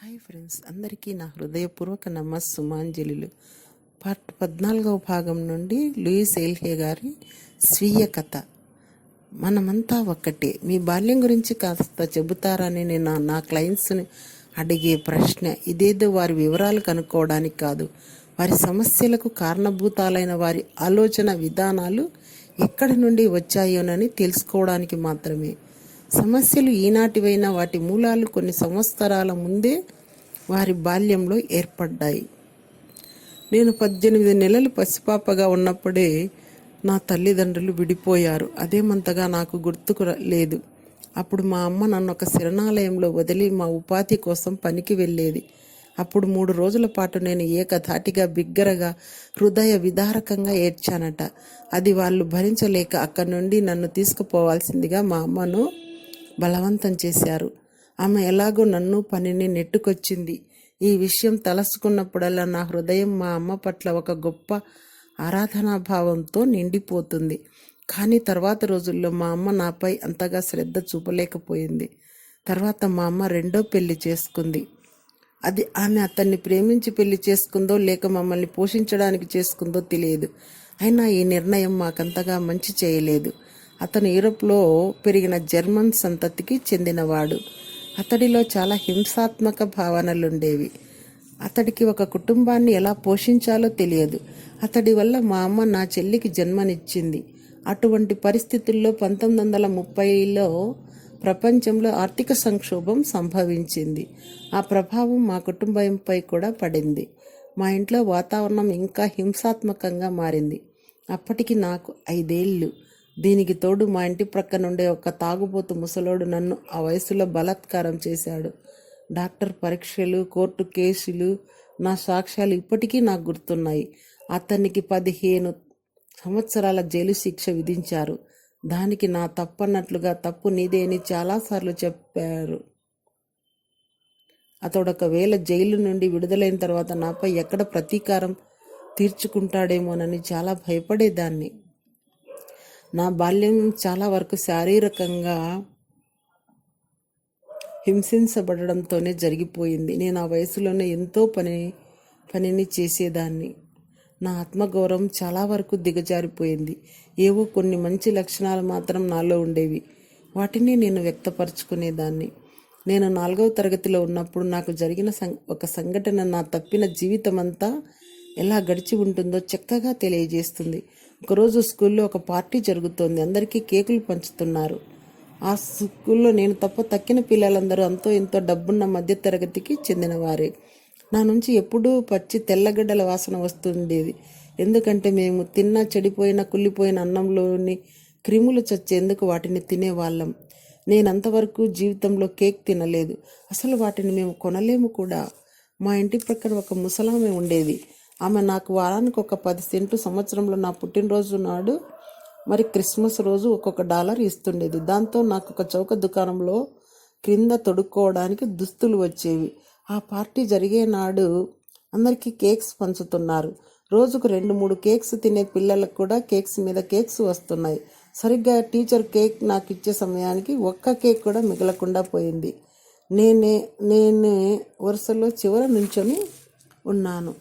Hi friends, అందరికీ నా హృదయపూర్వక నమస్సుమాంజలిలు. పార్ట్ 14వ భాగం నుండి లూయిస్ ఎల్హే గారి స్వీయ కథ. మనమంతా ఒక్కటే. మీ బాల్యం గురించి కాస్త చెబుతారని నేను నా క్లయింట్స్ని అడిగే ప్రశ్న ఇదేదో వారి వివరాలు కనుక్కోవడానికి కాదు, వారి సమస్యలకు కారణభూతాలైన వారి ఆలోచన విధానాలు ఎక్కడి నుండి వచ్చాయోనని తెలుసుకోవడానికి మాత్రమే. సమస్యలు ఈనాటివైనా వాటి మూలాలు కొన్ని సంవత్సరాల ముందే వారి బాల్యంలో ఏర్పడ్డాయి. నేను 18 నెలలు పసిపాపగా ఉన్నప్పుడే నా తల్లిదండ్రులు విడిపోయారు. అదేమంతగా నాకు గుర్తుకు లేదు. అప్పుడు మా అమ్మ నన్ను ఒక శరణాలయంలో వదిలి మా ఉపాధి కోసం పనికి వెళ్ళేది. అప్పుడు 3 రోజుల పాటు నేను ఏకధాటిగా బిగ్గరగా హృదయ విదారకంగా ఏడ్చానట. అది వాళ్ళు భరించలేక అక్కడి నుండి నన్ను తీసుకుపోవాల్సిందిగా మా అమ్మను బలవంతం చేశారు. ఆమె ఎలాగో నన్ను పనిని నెట్టుకొచ్చింది. ఈ విషయం తలసుకున్నప్పుడల్లా నా హృదయం మా అమ్మ పట్ల ఒక గొప్ప ఆరాధనాభావంతో నిండిపోతుంది. కానీ తర్వాత రోజుల్లో మా అమ్మ నాపై అంతగా శ్రద్ధ చూపలేకపోయింది. తర్వాత మా అమ్మ రెండో పెళ్లి చేసుకుంది. అది ఆమె అతన్ని ప్రేమించి పెళ్లి చేసుకుందో లేక మమ్మల్ని పోషించడానికి చేసుకుందో తెలియదు. అయినా ఈ నిర్ణయం మాకంతగా మంచి చేయలేదు. అతను యూరోప్లో పెరిగిన జర్మన్ సంతతికి చెందినవాడు. అతడిలో చాలా హింసాత్మక భావనలుండేవి. అతడికి ఒక కుటుంబాన్ని ఎలా పోషించాలో తెలియదు. అతడి వల్ల మా అమ్మ నా చెల్లికి జన్మనిచ్చింది. అటువంటి పరిస్థితుల్లో 1930లో ప్రపంచంలో ఆర్థిక సంక్షోభం సంభవించింది. ఆ ప్రభావం మా కుటుంబంపై కూడా పడింది. మా ఇంట్లో వాతావరణం ఇంకా హింసాత్మకంగా మారింది. అప్పటికి నాకు 5 ఏళ్ళు. దీనికి తోడు మా ఇంటి ప్రక్కనుండే ఒక తాగుబోతు ముసలోడు నన్ను ఆ వయసులో బలాత్కారం చేశాడు. డాక్టర్ పరీక్షలు, కోర్టు కేసులు, నా సాక్ష్యాలు ఇప్పటికీ నాకు గుర్తున్నాయి. అతనికి 15 సంవత్సరాల జైలు శిక్ష విధించారు. దానికి నా తప్పన్నట్లుగా తప్పు నీదే అని చాలాసార్లు చెప్పారు. అతడు ఒకవేళ జైలు నుండి విడుదలైన తర్వాత నాపై ఎక్కడ ప్రతీకారం తీర్చుకుంటాడేమోనని చాలా భయపడేదాన్ని. నా బాల్యం చాలా వరకు శారీరకంగా హింసించబడడంతోనే జరిగిపోయింది. నేను ఆ వయసులోనే ఎంతో పనిని చేసేదాన్ని. నా ఆత్మగౌరవం చాలా వరకు దిగజారిపోయింది. ఏవో కొన్ని మంచి లక్షణాలు మాత్రం నాలో ఉండేవి. వాటిని నేను వ్యక్తపరచుకునేదాన్ని. నేను 4వ తరగతిలో ఉన్నప్పుడు నాకు జరిగిన ఒక సంఘటన నా తప్పిన జీవితమంతా ఎలా గడిచి ఉంటుందో చక్కగా తెలియజేస్తుంది. ఒకరోజు స్కూల్లో ఒక పార్టీ జరుగుతోంది. అందరికీ కేకులు పంచుతున్నారు. ఆ స్కూల్లో నేను తప్ప తక్కిన పిల్లలందరూ అంతో ఎంతో డబ్బున్న మధ్యతరగతికి చెందినవారే. నా నుంచి ఎప్పుడూ పచ్చి తెల్లగడ్డల వాసన వస్తుండేది. ఎందుకంటే మేము తిన్న చెడిపోయిన కుళ్ళిపోయిన అన్నంలోని క్రిములు చచ్చేందుకు వాటిని తినేవాళ్ళం. నేనంతవరకు జీవితంలో కేక్ తినలేదు. అసలు వాటిని మేము కొనలేము కూడా. మా ఇంటి ప్రక్కన ఒక ముసలామె ఉండేది. ఆమె నాకు వారానికి ఒక 10 సెంట్లు, సంవత్సరంలో నా పుట్టినరోజు నాడు మరి క్రిస్మస్ రోజు ఒక్కొక్క $1 ఇస్తుండేది. దాంతో నాకు ఒక చౌక దుకాణంలో క్రింద తొడుక్కోవడానికి దుస్తులు వచ్చేవి. ఆ పార్టీ జరిగే నాడు అందరికీ కేక్స్ పంచుతున్నారు. రోజుకు 2-3 కేక్స్ తినే పిల్లలకు కూడా కేక్స్ మీద కేక్స్ వస్తున్నాయి. సరిగ్గా టీచర్ కేక్ నాకు ఇచ్చే సమయానికి ఒక్క కేక్ కూడా మిగలకుండా పోయింది. నేనే వరుసలో చివర నుంచొని ఉన్నాను.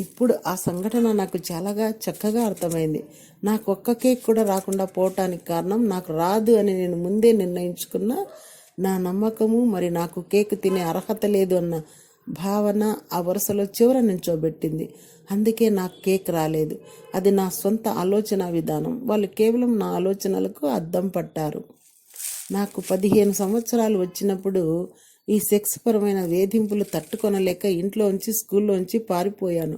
ఇప్పుడు ఆ సంఘటన నాకు చాలా చక్కగా అర్థమైంది. నాకు ఒక్క కేక్ కూడా రాకుండా పోవటానికి కారణం నాకు రాదు అని నేను ముందే నిర్ణయించుకున్న నా నమ్మకము, మరి నాకు కేక్ తినే అర్హత లేదు అన్న భావన ఆ వరుసలో చివర నుంచోబెట్టింది. అందుకే నాకు కేక్ రాలేదు. అది నా సొంత ఆలోచన విధానం. వాళ్ళు కేవలం నా ఆలోచనలకు అద్దం పట్టారు. నాకు 15 సంవత్సరాలు వచ్చినప్పుడు ఈ సెక్స్ పరమైన వేధింపులు తట్టుకొనలేక ఇంట్లోంచి స్కూల్లోంచి పారిపోయాను.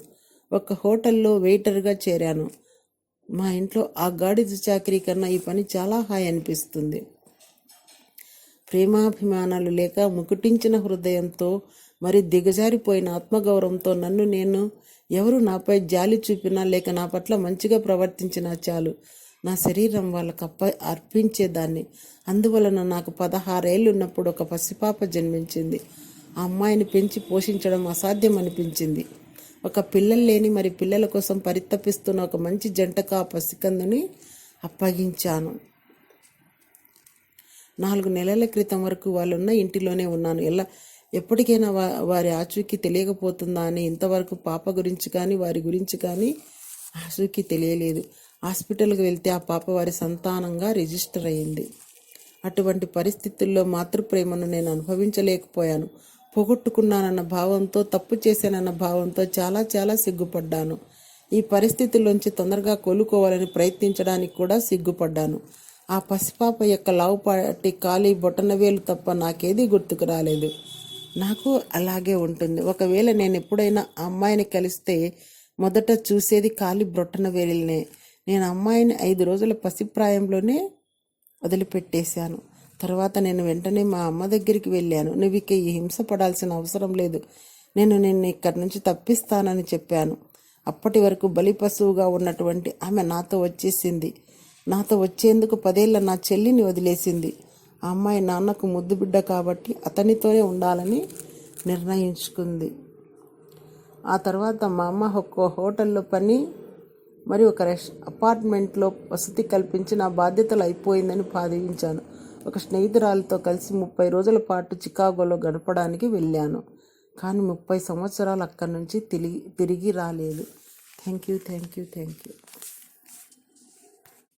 ఒక హోటల్లో వెయిటర్గా చేరాను. మా ఇంట్లో ఆ గాడిద చాకరీ కన్నా ఈ పని చాలా హాయి అనిపిస్తుంది. ప్రేమాభిమానాలు లేక ముకుటించిన హృదయంతో, మరి దిగజారిపోయిన ఆత్మగౌరవంతో నేను ఎవరు నాపై జాలి చూపినా లేక నా పట్ల మంచిగా ప్రవర్తించినా చాలు, నా శరీరం వాళ్ళకు అర్పించేదాన్ని. అందువలన నాకు 16 ఏళ్ళు ఉన్నప్పుడు ఒక పసిపాప జన్మించింది. ఆ అమ్మాయిని పెంచి పోషించడం అసాధ్యం అనిపించింది. ఒక పిల్లలు లేని మరి పిల్లల కోసం పరితపిస్తున్న ఒక మంచి జంటకు ఆ పసికందుని అప్పగించాను. 4 నెలల క్రితం వరకు వాళ్ళున్న ఇంటిలోనే ఉన్నాను. ఎప్పటికైనా వారి ఆచూకీ తెలియకపోతుందా అని ఇంతవరకు పాప గురించి కానీ వారి గురించి కానీ ఆచూకీ తెలియలేదు. హాస్పిటల్కి వెళ్తే ఆ పాప వారి సంతానంగా రిజిస్టర్ అయింది. అటువంటి పరిస్థితుల్లో మాతృప్రేమను నేను అనుభవించలేకపోయాను. పోగొట్టుకున్నానన్న భావంతో, తప్పు చేశానన్న భావంతో చాలా చాలా సిగ్గుపడ్డాను. ఈ పరిస్థితుల్లోంచి తొందరగా కోలుకోవాలని ప్రయత్నించడానికి కూడా సిగ్గుపడ్డాను. ఆ పసిపాప యొక్క లావుపాటి ఖాళీ బొటనవేలు తప్ప నాకేదీ గుర్తుకు రాలేదు. నాకు అలాగే ఉంటుంది. ఒకవేళ నేను ఎప్పుడైనా ఆ అమ్మాయిని కలిస్తే మొదట చూసేది ఖాళీ బొటనవేలునే. నేను అమ్మాయిని 5 రోజుల పసిప్రాయంలోనే వదిలిపెట్టేశాను. తర్వాత నేను వెంటనే మా అమ్మ దగ్గరికి వెళ్ళాను. నువ్వు ఇక ఈ హింస పడాల్సిన అవసరం లేదు, నేను నిన్ను ఇక్కడి నుంచి తప్పిస్తానని చెప్పాను. అప్పటి వరకు బలి పశువుగా ఉన్నటువంటి ఆమె నాతో వచ్చేసింది. నాతో వచ్చేందుకు 10 ఏళ్ల నా చెల్లిని వదిలేసింది. ఆ అమ్మాయి నాన్నకు ముద్దు బిడ్డ కాబట్టి అతనితోనే ఉండాలని నిర్ణయించుకుంది. ఆ తర్వాత మా అమ్మ ఒక హోటల్లో పని మరి ఒక అపార్ట్మెంట్లో వసతి కల్పించి నా బాధ్యతలు అయిపోయిందని భావించాను. ఒక స్నేహితురాలతో కలిసి 30 రోజుల పాటు చికాగోలో గడపడానికి వెళ్ళాను. కానీ 30 సంవత్సరాలు అక్కడి నుంచి తిరిగి రాలేదు. Thank you.